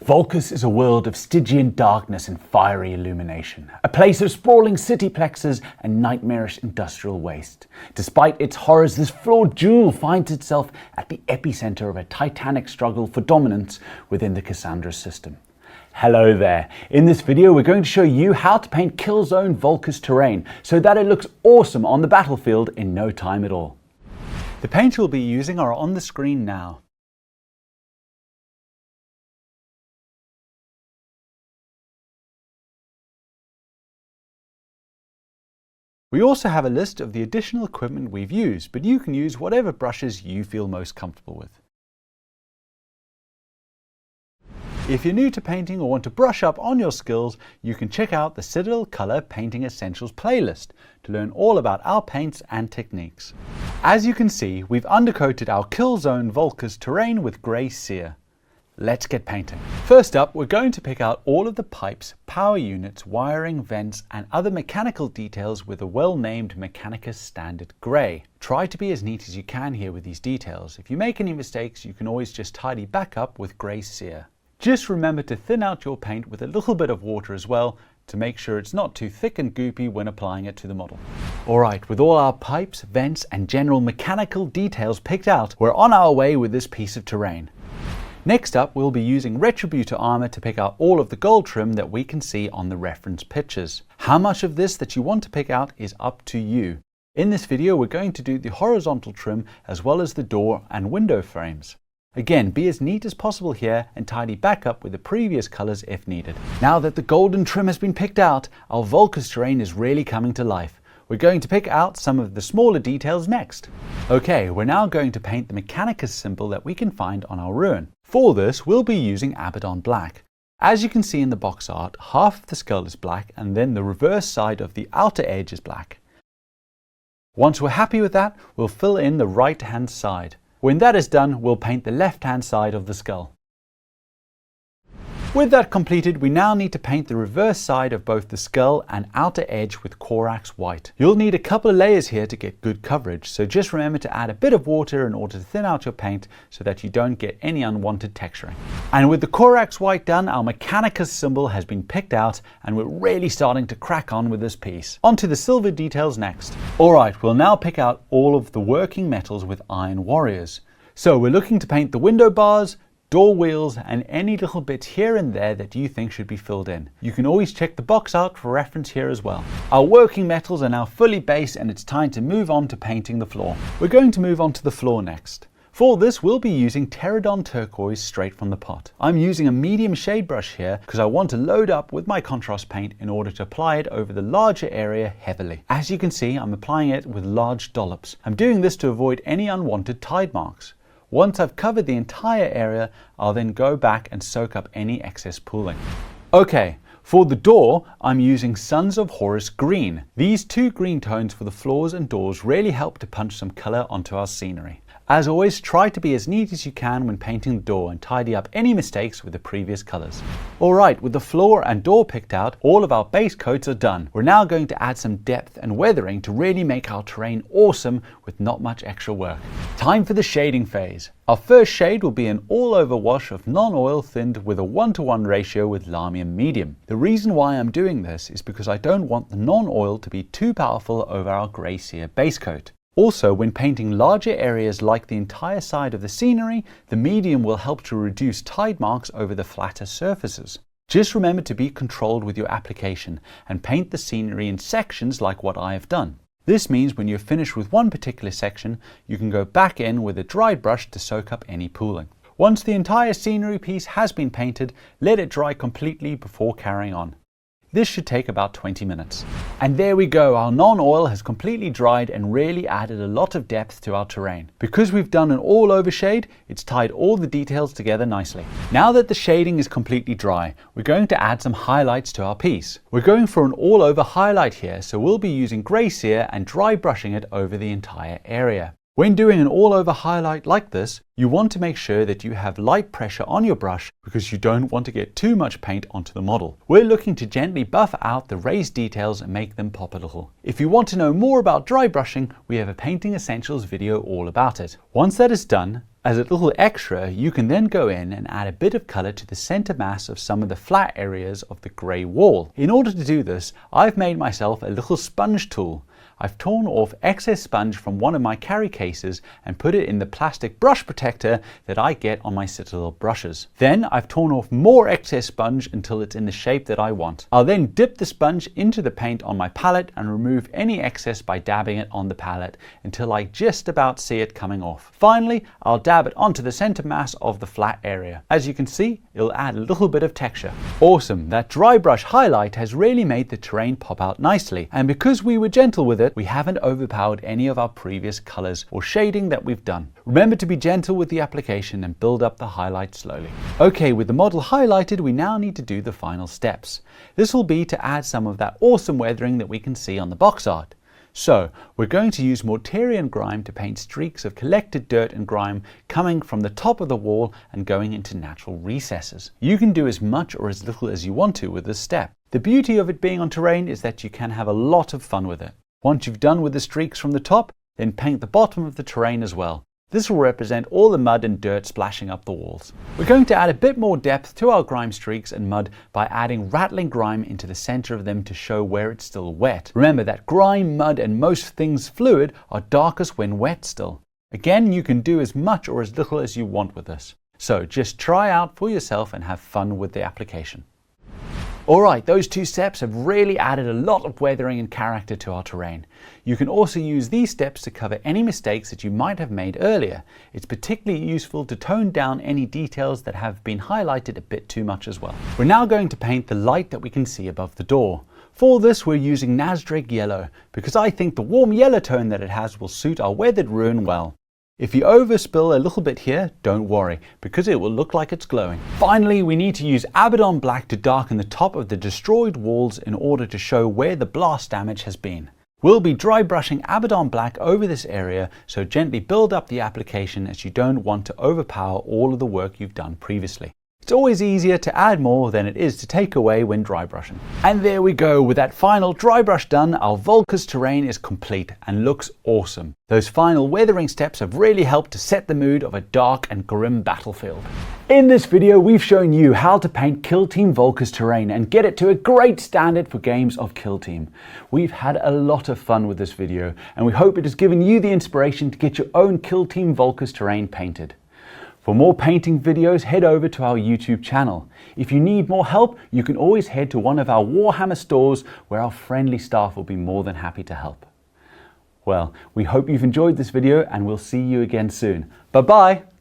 Volkus is a world of Stygian darkness and fiery illumination, a place of sprawling cityplexes and nightmarish industrial waste. Despite its horrors, this flawed jewel finds itself at the epicenter of a titanic struggle for dominance within the Cassandra system. Hello there. In this video we're going to show you how to paint Killzone Volkus terrain so that it looks awesome on the battlefield in no time at all. The paints we'll be using are on the screen now. We also have a list of the additional equipment we've used, but you can use whatever brushes you feel most comfortable with. If you're new to painting or want to brush up on your skills, you can check out the Citadel Color Painting Essentials playlist to learn all about our paints and techniques. As you can see, we've undercoated our Killzone Volkus terrain with grey cere. Let's get painting. First up, we're going to pick out all of the pipes, power units, wiring, vents, and other mechanical details with a well-named Mechanicus Standard Grey. Try to be as neat as you can here with these details. If you make any mistakes, you can always just tidy back up with grey cere. Just remember to thin out your paint with a little bit of water as well to make sure it's not too thick and goopy when applying it to the model. Alright, with all our pipes, vents, and general mechanical details picked out, we're on our way with this piece of terrain. Next up, we'll be using Retributor armor to pick out all of the gold trim that we can see on the reference pictures. How much of this that you want to pick out is up to you. In this video, we're going to do the horizontal trim as well as the door and window frames. Again, be as neat as possible here and tidy back up with the previous colors if needed. Now that the golden trim has been picked out, our Volkus terrain is really coming to life. We're going to pick out some of the smaller details next. Okay, we're now going to paint the Mechanicus symbol that we can find on our ruin. For this, we'll be using Abaddon Black. As you can see in the box art, half of the skull is black and then the reverse side of the outer edge is black. Once we're happy with that, we'll fill in the right hand side. When that is done, we'll paint the left hand side of the skull. With that completed, we now need to paint the reverse side of both the skull and outer edge with Corax White. You'll need a couple of layers here to get good coverage, so just remember to add a bit of water in order to thin out your paint so that you don't get any unwanted texturing. And with the Corax White done, our Mechanicus symbol has been picked out and we're really starting to crack on with this piece. On to the silver details next. Alright, we'll now pick out all of the working metals with Iron Warriors. So we're looking to paint the window bars, door wheels, and any little bits here and there that you think should be filled in. You can always check the box out for reference here as well. Our working metals are now fully based and it's time to move on to painting the floor. We're going to move on to the floor next. For this, we'll be using Pterodon Turquoise straight from the pot. I'm using a medium shade brush here because I want to load up with my contrast paint in order to apply it over the larger area heavily. As you can see, I'm applying it with large dollops. I'm doing this to avoid any unwanted tide marks. Once I've covered the entire area, I'll then go back and soak up any excess pooling. Okay, for the door, I'm using Sons of Horus Green. These two green tones for the floors and doors really help to punch some color onto our scenery. As always, try to be as neat as you can when painting the door and tidy up any mistakes with the previous colors. Alright, with the floor and door picked out, all of our base coats are done. We're now going to add some depth and weathering to really make our terrain awesome with not much extra work. Time for the shading phase. Our first shade will be an all-over wash of non-oil thinned with a 1:1 ratio with Lamium Medium. The reason why I'm doing this is because I don't want the non-oil to be too powerful over our grey cere base coat. Also, when painting larger areas like the entire side of the scenery, the medium will help to reduce tide marks over the flatter surfaces. Just remember to be controlled with your application and paint the scenery in sections like what I have done. This means when you're finished with one particular section, you can go back in with a dry brush to soak up any pooling. Once the entire scenery piece has been painted, let it dry completely before carrying on. This should take about 20 minutes. And there we go, our non-oil has completely dried and really added a lot of depth to our terrain. Because we've done an all-over shade, it's tied all the details together nicely. Now that the shading is completely dry, we're going to add some highlights to our piece. We're going for an all-over highlight here, so we'll be using grey cere and dry brushing it over the entire area. When doing an all-over highlight like this, you want to make sure that you have light pressure on your brush because you don't want to get too much paint onto the model. We're looking to gently buff out the raised details and make them pop a little. If you want to know more about dry brushing, we have a Painting Essentials video all about it. Once that is done, As a little extra, you can then go in and add a bit of color to the center mass of some of the flat areas of the gray wall. In order to do this, I've made myself a little sponge tool. I've torn off excess sponge from one of my carry cases and put it in the plastic brush protector that I get on my Citadel brushes. Then I've torn off more excess sponge until it's in the shape that I want. I'll then dip the sponge into the paint on my palette and remove any excess by dabbing it on the palette until I just about see it coming off. Finally, I'll dab it onto the center mass of the flat area. As you can see, it'll add a little bit of texture. Awesome, that dry brush highlight has really made the terrain pop out nicely, and because we were gentle with it, we haven't overpowered any of our previous colors or shading that we've done. Remember to be gentle with the application and build up the highlight slowly. Okay, with the model highlighted, we now need to do the final steps. This will be to add some of that awesome weathering that we can see on the box art. So, we're going to use Mortarian grime to paint streaks of collected dirt and grime coming from the top of the wall and going into natural recesses. You can do as much or as little as you want to with this step. The beauty of it being on terrain is that you can have a lot of fun with it. Once you've done with the streaks from the top, then paint the bottom of the terrain as well. This will represent all the mud and dirt splashing up the walls. We're going to add a bit more depth to our grime streaks and mud by adding rattling grime into the center of them to show where it's still wet. Remember that grime, mud and most things fluid are darkest when wet still. Again, you can do as much or as little as you want with this. So just try out for yourself and have fun with the application. Alright, those two steps have really added a lot of weathering and character to our terrain. You can also use these steps to cover any mistakes that you might have made earlier. It's particularly useful to tone down any details that have been highlighted a bit too much as well. We're now going to paint the light that we can see above the door. For this, we're using Nazdrake Yellow because I think the warm yellow tone that it has will suit our weathered ruin well. If you overspill a little bit here, don't worry, because it will look like it's glowing. Finally, we need to use Abaddon Black to darken the top of the destroyed walls in order to show where the blast damage has been. We'll be dry brushing Abaddon Black over this area, so gently build up the application as you don't want to overpower all of the work you've done previously. It's always easier to add more than it is to take away when dry brushing. And there we go, with that final dry brush done, our Volker's terrain is complete and looks awesome. Those final weathering steps have really helped to set the mood of a dark and grim battlefield. In this video, we've shown you how to paint Kill Team Volker's terrain and get it to a great standard for games of Kill Team. We've had a lot of fun with this video, and we hope it has given you the inspiration to get your own Kill Team Volker's terrain painted. For more painting videos, head over to our YouTube channel. If you need more help, you can always head to one of our Warhammer stores where our friendly staff will be more than happy to help. Well, we hope you've enjoyed this video and we'll see you again soon. Bye-bye!